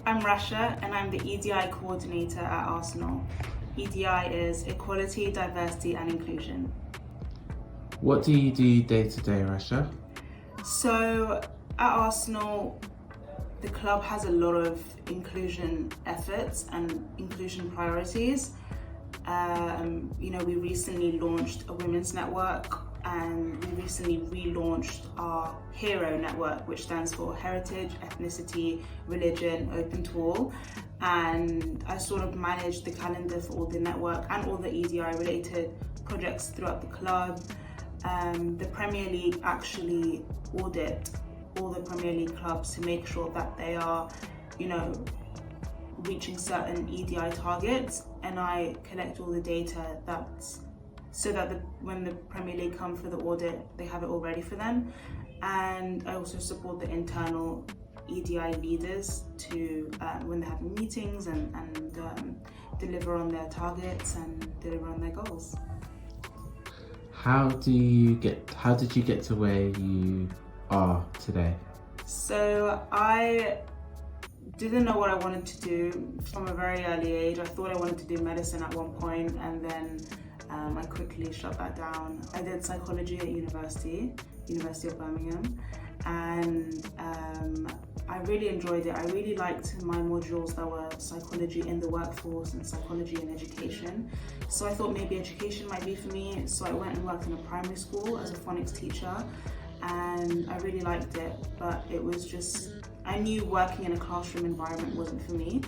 I'm Rasha and I'm the EDI coordinator at Arsenal. EDI is Equality, Diversity and Inclusion. What do you do day to day, Rasha? So at Arsenal, the club has a lot of inclusion efforts and inclusion priorities. We recently launched a women's network, and we recently relaunched our HERO network, which stands for Heritage, Ethnicity, Religion, Open to All. And I sort of manage the calendar for all the network and all the EDI related projects throughout the club. The Premier League actually audit all the Premier League clubs to make sure that they are, reaching certain EDI targets, and I collect all the data so that when the Premier League come for the audit, they have it all ready for them. And I also support the internal EDI leaders to when they have meetings and deliver on their targets and deliver on their goals. How did you get to where you are today? So I didn't know what I wanted to do from a very early age. I thought I wanted to do medicine at one point, and then I quickly shut that down. I did psychology at University of Birmingham, and I really enjoyed it. I really liked my modules that were psychology in the workforce and psychology in education. So I thought maybe education might be for me. So I went and worked in a primary school as a phonics teacher, and I really liked it, but it was just, I knew working in a classroom environment wasn't for me,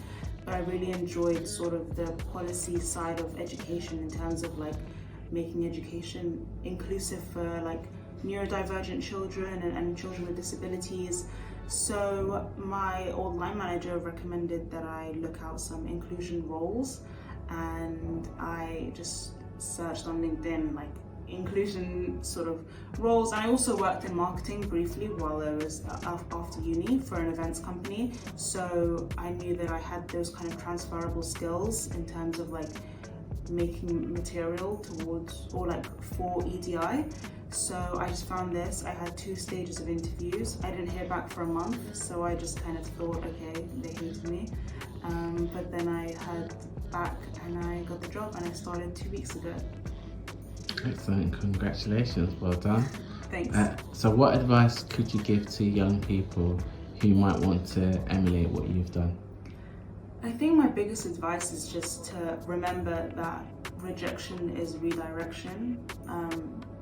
but I really enjoyed sort of the policy side of education in terms of like making education inclusive for like neurodivergent children and children with disabilities. So my old line manager recommended that I look out some inclusion roles, and I just searched on LinkedIn like inclusion sort of roles. And I also worked in marketing briefly while I was after uni for an events company, so I knew that I had those kind of transferable skills in terms of like making material towards or like for EDI. So I just found this. I had 2 stages of interviews. I didn't hear back for a month, so I just kind of thought, okay, they hated me. But then I heard back and I got the job, and I started 2 weeks ago. Excellent, congratulations, well done. Thanks. So what advice could you give to young people who might want to emulate what you've done? I think my biggest advice is just to remember that rejection is redirection.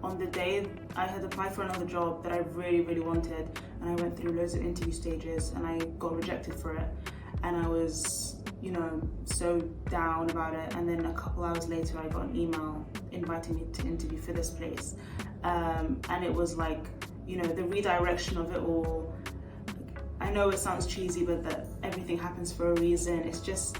On the day I had applied for another job that I really, really wanted, and I went through loads of interview stages and I got rejected for it, and I was so down about it. And then a couple hours later I got an email inviting me to interview for this place, and it was like, the redirection of it all. I know it sounds cheesy, but that everything happens for a reason. It's just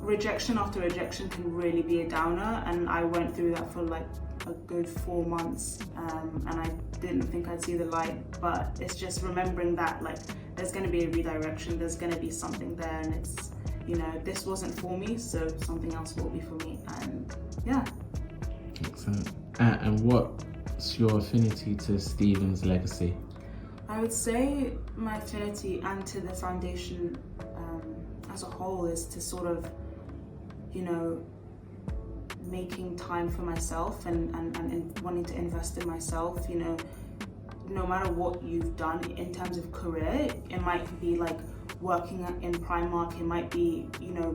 rejection after rejection can really be a downer, and I went through that for like a good 4 months, and I didn't think I'd see the light. But it's just remembering that like there's going to be a redirection, there's going to be something there, and it's, this wasn't for me, so something else will be for me. And yeah. Excellent. And what's your affinity to Stephen's legacy? I would say my affinity and to the foundation as a whole is to sort of, making time for myself and wanting to invest in myself. No matter what you've done in terms of career, it might be like working in Primark, it might be,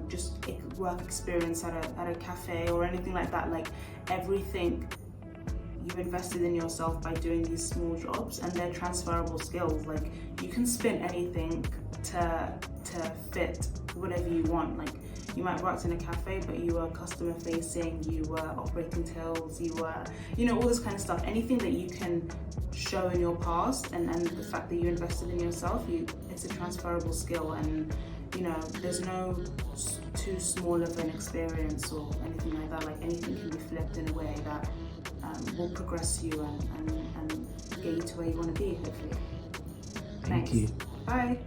just a work experience at a cafe or anything like that. Like everything, you've invested in yourself by doing these small jobs, and they're transferable skills. Like you can spin anything to fit whatever you want. Like you might have worked in a cafe, but you were customer facing, you were operating tills, you were, all this kind of stuff. Anything that you can show in your past, and the fact that you invested in yourself, it's a transferable skill. And there's no too small of an experience or anything like that. Like anything can be flipped in a way that will progress you and get you to where you want to be, hopefully. Thank you. Bye.